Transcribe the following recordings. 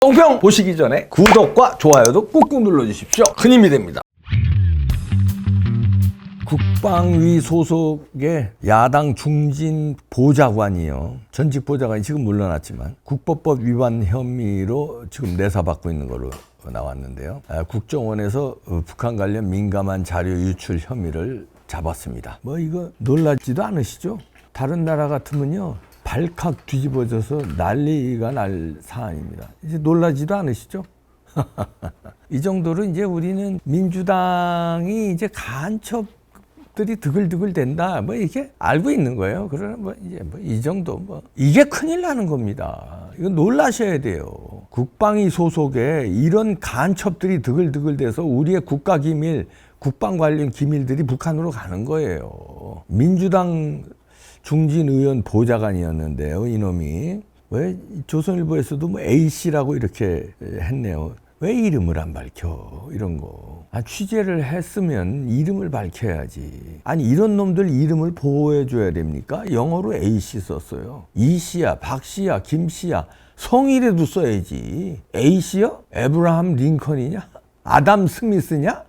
똥평 보시기 전에 구독과 좋아요도 꾹꾹 눌러주십시오. 큰 힘이 됩니다. 국방위 소속의 야당 중진 보좌관이요. 전직 보좌관이 지금 물러났지만 국보법 위반 혐의로 지금 내사받고 있는 걸로 나왔는데요. 국정원에서 북한 관련 민감한 자료 유출 혐의를 잡았습니다. 뭐 이거 놀라지도 않으시죠? 다른 나라 같으면요. 발칵 뒤집어져서 난리가 날 사안입니다. 이제 놀라지도 않으시죠? 이 정도로 이제 우리는 민주당이 이제 간첩들이 드글드글 된다. 뭐 이게 알고 있는 거예요. 그러나 뭐 이제 뭐 이 정도 뭐 이게 큰일 나는 겁니다. 이건 놀라셔야 돼요. 국방위 소속에 이런 간첩들이 드글드글 돼서 우리의 국가 기밀, 국방 관련 기밀들이 북한으로 가는 거예요. 민주당 중진 의원 보좌관이었는데요. 이놈이 왜 조선일보에서도 뭐 A씨라고 이렇게 했네요. 왜 이름을 안 밝혀? 이런 거. 취재를 했으면 이름을 밝혀야지. 아니 이런 놈들 이름을 보호해 줘야 됩니까? 영어로 A씨 썼어요. 이씨야, 박씨야, 김씨야. 성이라도 써야지. A씨요? 에브라함 링컨이냐? 아담 스미스냐?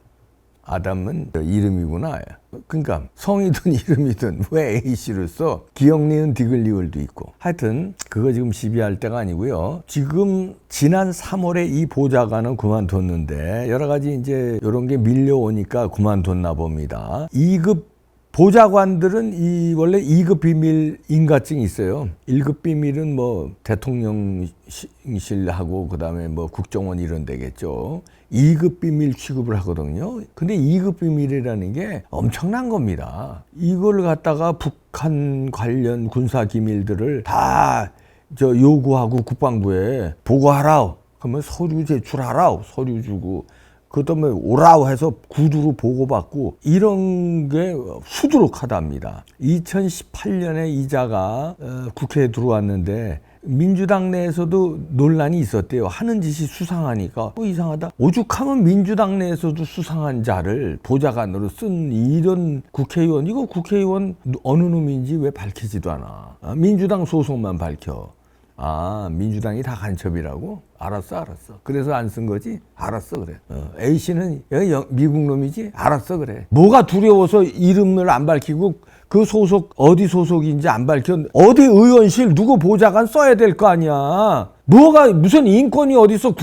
아담은 이름이구나. 그러니까 성이든 이름이든 왜 A씨를 써? 기억 니은 디귿 리을도 있고. 하여튼 그거 지금 시비할 때가 아니고요. 지금 지난 3월에 이 보좌관은 그만뒀는데 여러 가지 이제 이런 게 밀려오니까 그만뒀나 봅니다. 2급 보좌관들은 원래 2급 비밀 인가증이 있어요. 1급 비밀은 뭐 대통령실하고 그다음에 뭐 국정원 이런 데겠죠. 2급 비밀 취급을 하거든요. 근데 2급 비밀이라는 게 엄청난 겁니다. 이걸 갖다가 북한 관련 군사 기밀들을 다 요구하고 국방부에 보고하라. 그러면 서류 제출하라. 서류 주고. 그다음에 오라고 해서 구두로 보고받고 이런 게 수두룩하답니다. 2018년에 이자가 국회에 들어왔는데 민주당 내에서도 논란이 있었대요. 하는 짓이 수상하니까 이상하다. 오죽하면 민주당 내에서도 수상한 자를 보좌관으로 쓴 이런 국회의원, 이거 국회의원 어느 놈인지 왜 밝히지도 않아. 민주당 소속만 밝혀. 민주당이 다 간첩이라고? 알았어. 그래서 안 쓴 거지? 알았어, 그래. A씨는 미국 놈이지? 알았어, 그래. 뭐가 두려워서 이름을 안 밝히고 그 소속, 어디 소속인지 안 밝혀? 어디 의원실 누구 보좌관 써야 될 거 아니야. 무슨 인권이 어딨어?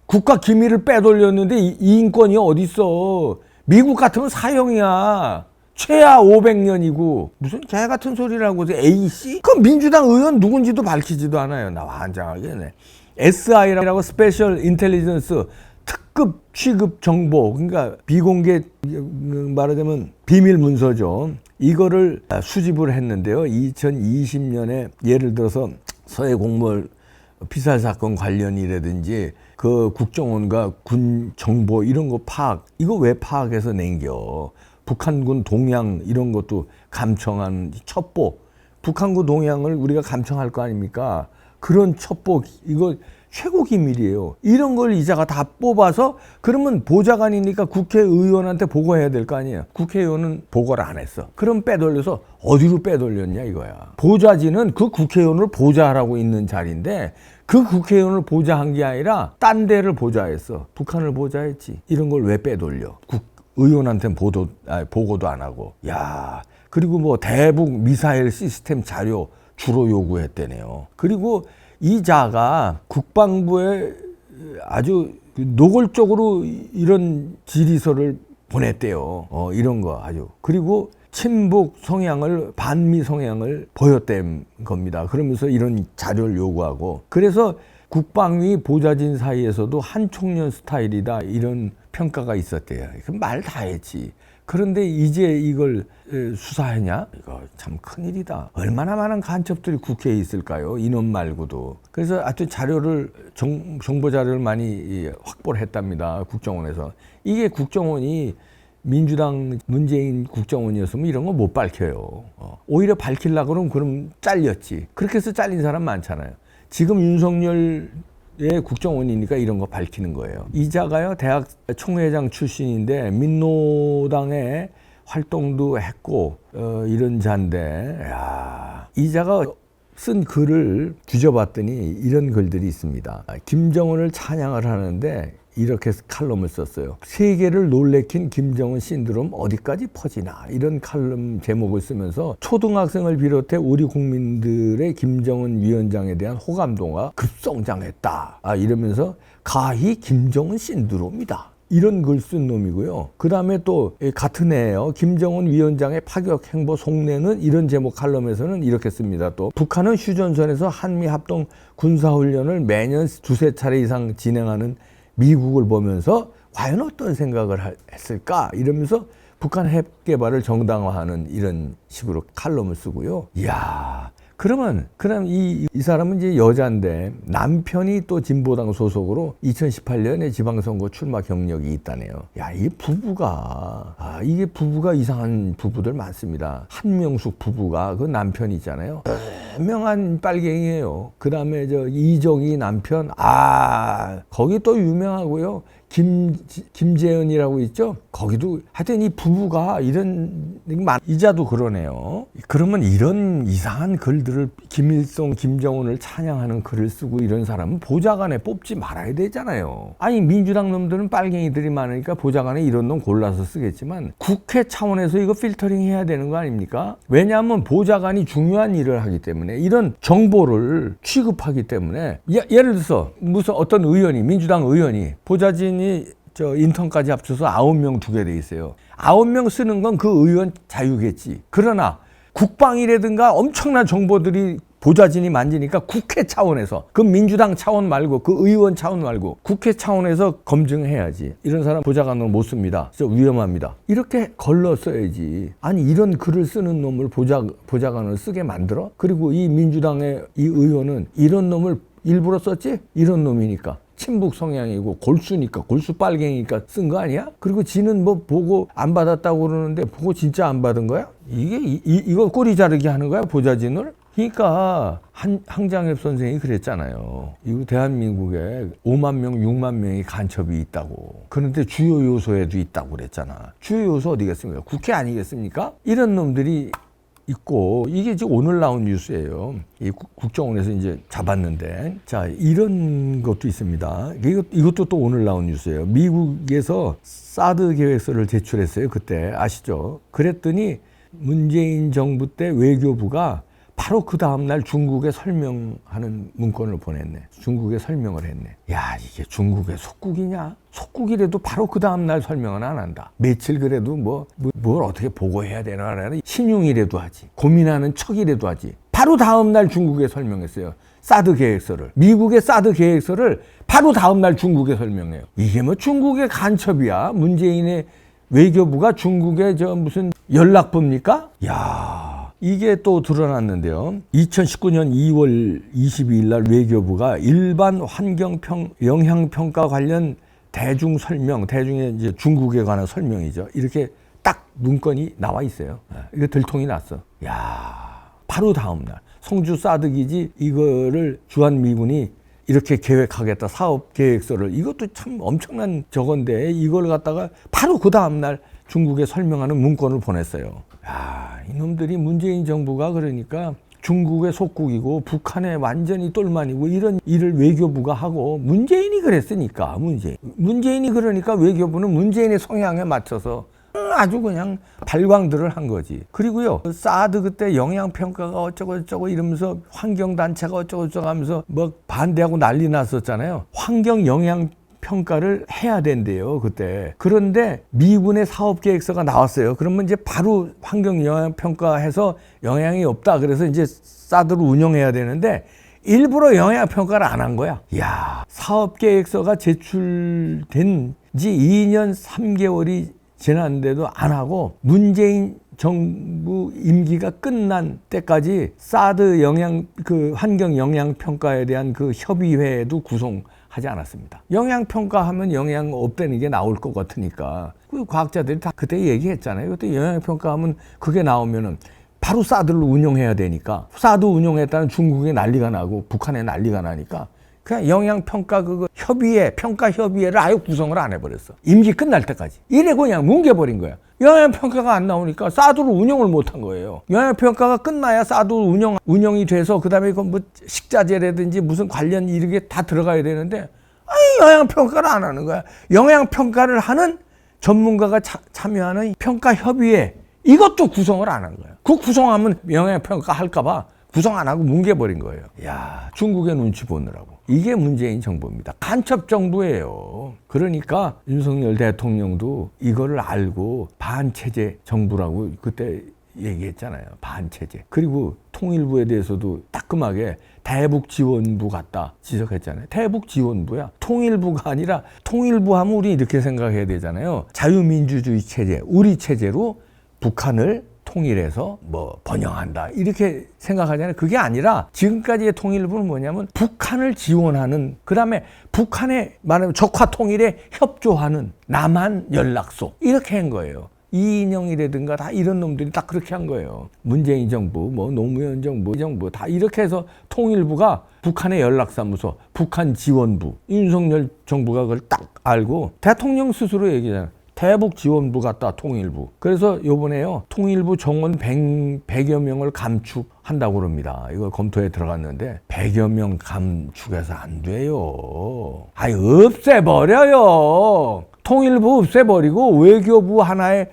국가 기밀을 빼돌렸는데 이 인권이 어딨어? 미국 같으면 사형이야. 최하 500년이고 무슨 개 같은 소리라고 해서 A씨? 그 민주당 의원 누군지도 밝히지도 않아요. 나 환장하겠네. SI라고 스페셜 인텔리전스 특급 취급 정보, 그러니까 비공개 말하자면 비밀 문서죠. 이거를 수집을 했는데요. 2020년에 예를 들어서 서해 공무원 피살 사건 관련이라든지 그 국정원과 군 정보 이런 거 파악, 이거 왜 파악해서 nen겨? 북한군 동향 이런 것도 감청한 첩보, 북한군 동향을 우리가 감청할 거 아닙니까? 그런 첩보, 이거 최고 기밀이에요. 이런 걸 이자가 다 뽑아서 그러면 보좌관이니까 국회의원한테 보고해야 될 거 아니에요. 국회의원은 보고를 안 했어. 그럼 빼돌려서 어디로 빼돌렸냐 이거야. 보좌진은 그 국회의원을 보좌하라고 있는 자리인데 그 국회의원을 보좌한 게 아니라 딴 데를 보좌했어. 북한을 보좌했지. 이런 걸 왜 빼돌려? 의원한테는 보고도 안 하고. 야, 그리고 뭐 대북 미사일 시스템 자료 주로 요구했대네요. 그리고 이 자가 국방부에 아주 노골적으로 이런 질의서를 보냈대요. 이런 거 아주. 그리고 친북 성향을, 반미 성향을 보였댄 겁니다. 그러면서 이런 자료를 요구하고. 그래서 국방위 보좌진 사이에서도 한 총련 스타일이다 이런 평가가 있었대요. 말 다 했지. 그런데 이제 이걸 수사하냐? 이거 참 큰일이다. 얼마나 많은 간첩들이 국회에 있을까요? 이놈 말고도. 그래서 하여튼 자료를, 정보 자료를 많이 확보를 했답니다. 국정원에서. 이게 국정원이 민주당 문재인 국정원이었으면 이런 거 못 밝혀요. 오히려 밝히려고 그럼 잘렸지. 그렇게 해서 잘린 사람 많잖아요. 지금 윤석열의 국정원이니까 이런 거 밝히는 거예요. 이자가요, 대학 총회장 출신인데 민노당에 활동도 했고 이런 자인데, 야, 이자가 쓴 글을 뒤져봤더니 이런 글들이 있습니다. 김정은을 찬양을 하는데 이렇게 칼럼을 썼어요. 세계를 놀래킨 김정은 신드롬 어디까지 퍼지나, 이런 칼럼 제목을 쓰면서 초등학생을 비롯해 우리 국민들의 김정은 위원장에 대한 호감도가 급성장했다, 이러면서 가히 김정은 신드롬이다, 이런 글 쓴 놈이고요. 그 다음에 또 같은 해에요. 김정은 위원장의 파격 행보 속내는, 이런 제목 칼럼에서는 이렇게 씁니다. 또 북한은 휴전선에서 한미 합동 군사훈련을 매년 두세 차례 이상 진행하는 미국을 보면서 과연 어떤 생각을 했을까, 이러면서 북한 핵 개발을 정당화하는 이런 식으로 칼럼을 쓰고요. 이야, 그럼 이 사람은 이제 여자인데 남편이 또 진보당 소속으로 2018년에 지방선거 출마 경력이 있다네요. 야, 이 부부가, 이게 부부가 이상한 부부들 많습니다. 한명숙 부부가 그 남편이 있잖아요. 유명한 빨갱이에요. 그 다음에 이정희 남편, 거기 또 유명하고요. 김재현이라고 있죠? 거기도 하여튼 이 부부가 이런, 이자도 그러네요. 그러면 이런 이상한 글들을, 김일성, 김정은을 찬양하는 글을 쓰고 이런 사람은 보좌관에 뽑지 말아야 되잖아요. 아니, 민주당 놈들은 빨갱이들이 많으니까 보좌관에 이런 놈 골라서 쓰겠지만 국회 차원에서 이거 필터링 해야 되는 거 아닙니까? 왜냐하면 보좌관이 중요한 일을 하기 때문에, 이런 정보를 취급하기 때문에, 예를 들어서 무슨 어떤 의원이, 민주당 의원이 보좌진 인턴까지 합쳐서 9명 두게 돼 있어요. 9명 쓰는 건 그 의원 자유겠지. 그러나 국방이라든가 엄청난 정보들이 보좌진이 만지니까 국회 차원에서, 그 민주당 차원 말고, 그 의원 차원 말고 국회 차원에서 검증해야지. 이런 사람 보좌관으로 못 씁니다. 진짜 위험합니다. 이렇게 걸러 써야지. 아니, 이런 글을 쓰는 놈을 보좌관을 쓰게 만들어? 그리고 이 민주당의 이 의원은 이런 놈을 일부러 썼지? 이런 놈이니까. 친북 성향이고 골수니까, 골수 빨갱이니까 쓴 거 아니야? 그리고 지는 뭐 보고 안 받았다고 그러는데 보고 진짜 안 받은 거야? 이거 꼬리 자르기 하는 거야, 보좌진을? 그러니까 항장엽 선생이 그랬잖아요. 이거 대한민국에 5만 명, 6만 명이 간첩이 있다고. 그런데 주요 요소에도 있다고 그랬잖아. 주요 요소 어디겠습니까? 국회 아니겠습니까? 이런 놈들이 있고, 이게 지금 오늘 나온 뉴스예요. 이 국정원에서 이제 잡았는데, 자, 이런 것도 있습니다. 이것도 또 오늘 나온 뉴스예요. 미국에서 사드 계획서를 제출했어요. 그때 아시죠? 그랬더니 문재인 정부 때 외교부가 바로 그 다음날 중국에 설명하는 문건을 보냈네. 중국에 설명을 했네. 야, 이게 중국의 속국이냐? 속국이라도 바로 그 다음날 설명은 안 한다. 며칠 그래도 뭘 어떻게 보고해야 되나, 신용이라도 하지. 고민하는 척이라도 하지. 바로 다음날 중국에 설명했어요. 사드 계획서를. 미국의 사드 계획서를 바로 다음날 중국에 설명해요. 이게 뭐 중국의 간첩이야? 문재인의 외교부가 중국에 무슨 연락부입니까? 야, 이게 또 드러났는데요. 2019년 2월 22일 날 외교부가 일반 환경 영향평가 관련 대중 설명, 대중의 이제 중국에 관한 설명이죠. 이렇게 딱 문건이 나와 있어요. 이거 들통이 났어. 야, 바로 다음 날 성주 사드 기지 이거를 주한미군이 이렇게 계획하겠다, 사업 계획서를. 이것도 참 엄청난 저건데 이걸 갖다가 바로 그 다음 날 중국에 설명하는 문건을 보냈어요. 야, 이놈들이 문재인 정부가 그러니까 중국의 속국이고 북한에 완전히 똘만이고 이런 일을 외교부가 하고, 문재인이 그랬으니까, 문재인이 그러니까 외교부는 문재인의 성향에 맞춰서 아주 그냥 발광들을 한 거지. 그리고요, 사드 그때 영향평가가 어쩌고 이러면서 환경단체가 어쩌고 하면서 뭐 반대하고 난리 났었잖아요. 환경 영향 평가를 해야 된대요, 그때. 그런데 미군의 사업계획서가 나왔어요. 그러면 이제 바로 환경 영향 평가해서 영향이 없다, 그래서 이제 사드를 운영해야 되는데 일부러 영향 평가를 안 한 거야. 이야, 사업계획서가 제출된 지 2년 3개월이 지났는데도 안 하고, 문재인 정부 임기가 끝난 때까지 사드 환경 영향 평가에 대한 그 협의회도 구성하지 않았습니다. 영향 평가하면 영향 없다는 게 나올 것 같으니까. 그 과학자들이 다 그때 얘기했잖아요. 그때 영향 평가하면 그게 나오면은 바로 사드를 운용해야 되니까, 사드 운용했다는 중국에 난리가 나고 북한에 난리가 나니까 그냥 영양평가 그거 협의회, 평가협의회를 아예 구성을 안 해버렸어. 임기 끝날 때까지. 이래 그냥 뭉개버린 거야. 영양평가가 안 나오니까 사드를 운영을 못한 거예요. 영양평가가 끝나야 사드 운영이 돼서 그 다음에 뭐 식자재라든지 무슨 관련 이렇게 다 들어가야 되는데 영양평가를 안 하는 거야. 영양평가를 하는 전문가가 참여하는 평가협의회 이것도 구성을 안 한 거야. 그 구성하면 영양평가 할까봐 구성 안 하고 뭉개버린 거예요. 야, 중국의 눈치 보느라고. 이게 문재인 정부입니다. 간첩 정부예요. 그러니까 윤석열 대통령도 이거를 알고 반체제 정부라고 그때 얘기했잖아요. 반체제. 그리고 통일부에 대해서도 따끔하게 대북지원부 같다 지적했잖아요. 대북지원부야. 통일부가 아니라 통일부 하면 우리 이렇게 생각해야 되잖아요. 자유민주주의 체제, 우리 체제로 북한을 통일해서 뭐 번영한다 이렇게 생각하잖아요. 그게 아니라 지금까지의 통일부는 뭐냐면 북한을 지원하는, 그 다음에 북한의 말하면 적화 통일에 협조하는 남한 연락소 이렇게 한 거예요. 이인영이라든가 다 이런 놈들이 딱 그렇게 한 거예요. 문재인 정부, 뭐 노무현 정부, 이 정부 다 이렇게 해서 통일부가 북한의 연락사무소, 북한 지원부, 윤석열 정부가 그걸 딱 알고 대통령 스스로 얘기잖아요. 대북지원부 같다, 통일부. 그래서 요번에요, 통일부 정원 100여 명을 감축한다고 그럽니다. 이걸 검토에 들어갔는데 100여 명 감축해서 안 돼요. 아니, 없애버려요. 통일부 없애버리고 외교부 하나의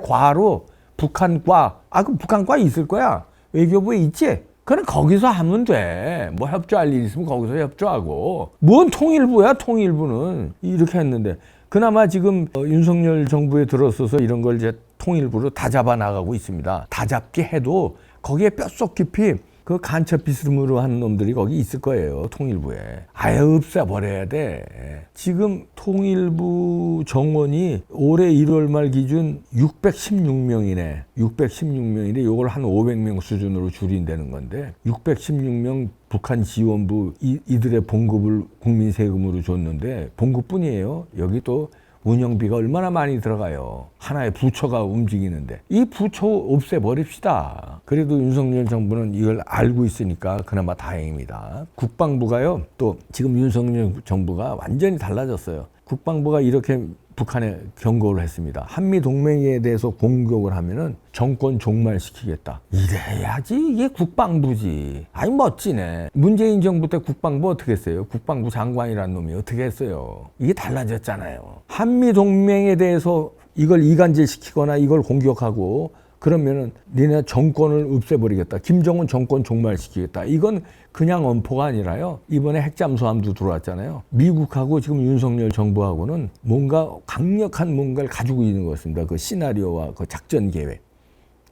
과로 북한과, 그 북한과 있을 거야. 외교부에 있지? 그래, 거기서 하면 돼. 뭐 협조할 일 있으면 거기서 협조하고. 뭔 통일부야, 통일부는. 이렇게 했는데. 그나마 지금 윤석열 정부에 들어서서 이런 걸 이제 통일부로 다 잡아 나가고 있습니다. 다 잡게 해도 거기에 뼛속 깊이 그 간첩 비스름으로 하는 놈들이 거기 있을 거예요. 통일부에. 아예 없애버려야 돼. 지금 통일부 정원이 올해 1월 말 기준 616명이네. 616명인데 요걸 한 500명 수준으로 줄인다는 건데 616명 북한 지원부 이들의 봉급을 국민 세금으로 줬는데 봉급뿐이에요. 여기 또 운영비가 얼마나 많이 들어가요. 하나의 부처가 움직이는데 이 부처 없애버립시다. 그래도 윤석열 정부는 이걸 알고 있으니까 그나마 다행입니다. 국방부가요, 또 지금 윤석열 정부가 완전히 달라졌어요. 국방부가 이렇게 북한에 경고를 했습니다. 한미동맹에 대해서 공격을 하면은 정권 종말시키겠다. 이래야지 이게 국방부지. 아니 멋지네. 문재인 정부 때 국방부 어떻게 했어요? 국방부 장관이라는 놈이 어떻게 했어요? 이게 달라졌잖아요. 한미동맹에 대해서 이걸 이간질시키거나 이걸 공격하고 그러면은 니네 정권을 없애버리겠다. 김정은 정권 종말시키겠다. 이건 그냥 엄포가 아니라요. 이번에 핵잠수함도 들어왔잖아요. 미국하고 지금 윤석열 정부하고는 뭔가 강력한 뭔가를 가지고 있는 것 같습니다. 그 시나리오와 그 작전 계획.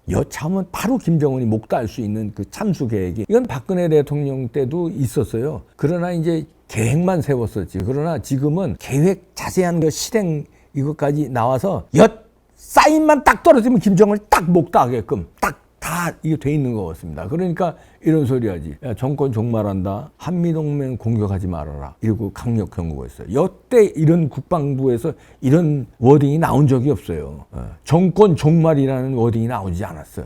여차하면 바로 김정은이 목도할 수 있는 그 참수 계획이, 이건 박근혜 대통령 때도 있었어요. 그러나 이제 계획만 세웠었지. 그러나 지금은 계획 자세한 그 실행 이것까지 나와서 사인만 딱 떨어지면 김정은을 딱 목도하게끔 딱 다 이게 돼 있는 것 같습니다. 그러니까 이런 소리 하지. 야, 정권 종말한다. 한미동맹 공격하지 말아라. 이러고 강력 경고가 있어요. 여태 이런 국방부에서 이런 워딩이 나온 적이 없어요. 정권 종말이라는 워딩이 나오지 않았어요.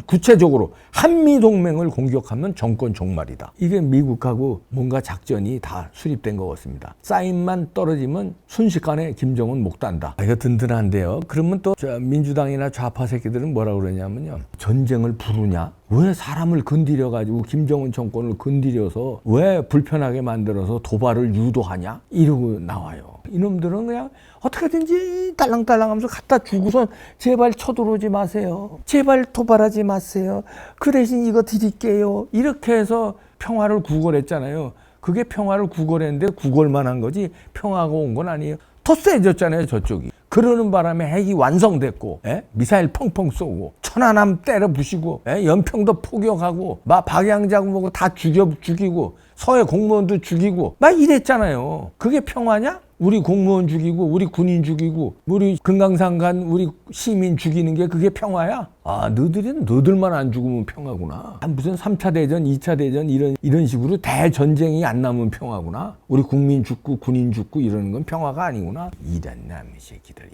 구체적으로 한미동맹을 공격하면 정권 종말이다. 이게 미국하고 뭔가 작전이 다 수립된 것 같습니다. 사인만 떨어지면 순식간에 김정은 목단다. 이거 든든한데요. 그러면 또 민주당이나 좌파 새끼들은 뭐라고 그러냐면요. 전쟁을 부르냐? 왜 사람을 건드려가지고 김정은 정권을 건드려서 왜 불편하게 만들어서 도발을 유도하냐? 이러고 나와요. 이놈들은 그냥 어떻게든지 딸랑딸랑하면서 갖다 주고선 제발 쳐들어오지 마세요. 제발 도발하지 마세요. 그 대신 이거 드릴게요. 이렇게 해서 평화를 구걸했잖아요. 그게 평화를 구걸했는데 구걸만 한 거지 평화가 온 건 아니에요. 더 세졌잖아요, 저쪽이. 그러는 바람에 핵이 완성됐고, 미사일 펑펑 쏘고, 천안함 때려 부시고, 연평도 포격하고, 막 박양자고 뭐고 다 죽이고, 서해 공무원도 죽이고, 막 이랬잖아요. 그게 평화냐? 우리 공무원 죽이고, 우리 군인 죽이고, 우리 금강산 간 우리 시민 죽이는 게 그게 평화야? 아, 너들만 안 죽으면 평화구나. 무슨 3차 대전, 2차 대전 이런 식으로 대전쟁이 안 나면 평화구나. 우리 국민 죽고 군인 죽고 이러는 건 평화가 아니구나. 이런 남의 새끼들이.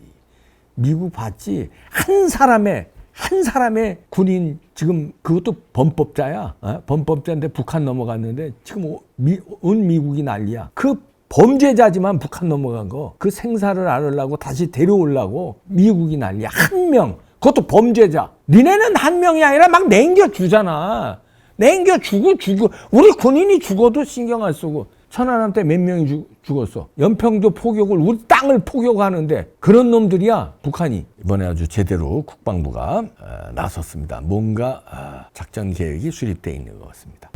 미국 봤지? 한 한 사람의 군인 지금 그것도 범법자야. 범법자인데 북한 넘어갔는데 지금 온 미국이 난리야. 그 범죄자지만 북한 넘어간 거 그 생사를 알으려고 다시 데려오려고 미국이 난리야. 한 명. 그것도 범죄자. 니네는 한 명이 아니라 막 냉겨주잖아. 냉겨주고 우리 군인이 죽어도 신경 안 쓰고 천안함 때 몇 명이 죽었어. 연평도 포격을 우리 땅을 포격하는데 그런 놈들이야. 북한이 이번에 아주 제대로 국방부가 나섰습니다. 뭔가 작전 계획이 수립되어 있는 것 같습니다.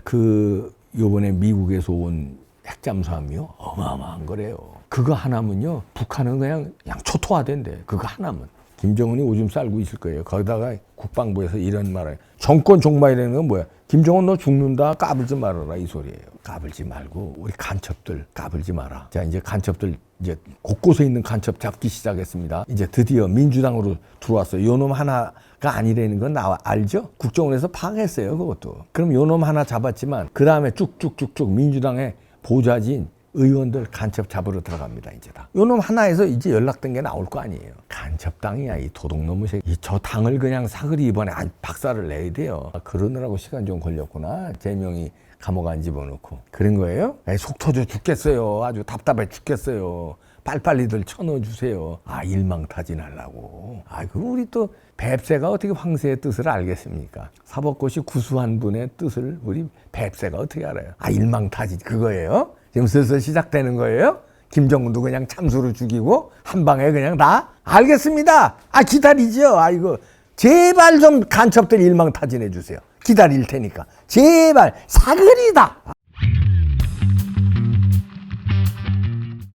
요번에 미국에서 온 핵잠수함이요 어마어마한 거래요. 그거 하나면요 북한은 그냥 초토화된대. 그거 하나면 김정은이 오줌 쌀고 있을 거예요. 거기다가 국방부에서 이런 말을 정권 종말이라는 건 뭐야? 김정은 너 죽는다 까불지 말아라 이 소리예요. 까불지 말고 우리 간첩들 까불지 마라. 자 이제 간첩들 이제 곳곳에 있는 간첩 잡기 시작했습니다. 이제 드디어 민주당으로 들어왔어요. 요놈 하나가 아니라는 건 알죠? 국정원에서 파악했어요 그것도. 그럼 요놈 하나 잡았지만 그 다음에 쭉쭉쭉쭉 민주당의 보좌진 의원들 간첩 잡으러 들어갑니다. 이제 다. 요놈 하나에서 이제 연락된 게 나올 거 아니에요. 간첩당이야 이 도둑놈의 새끼. 저 당을 그냥 사거리 이번에 박살을 내야 돼요. 그러느라고 시간 좀 걸렸구나. 제명이 감옥 안 집어넣고. 그런 거예요? 속 터져 죽겠어요. 아주 답답해 죽겠어요. 빨리빨리들 쳐넣어주세요. 일망타진하려고. 그럼 우리 또 뱁새가 어떻게 황새의 뜻을 알겠습니까? 사법고시 구수한 분의 뜻을 우리 뱁새가 어떻게 알아요? 일망타진 그거예요? 지금 슬슬 시작되는 거예요? 김정은도 그냥 참수로 죽이고 한 방에 그냥 다? 알겠습니다. 기다리죠. 이거 제발 좀 간첩들 일망타진해 주세요. 기다릴 테니까. 제발 사거리다.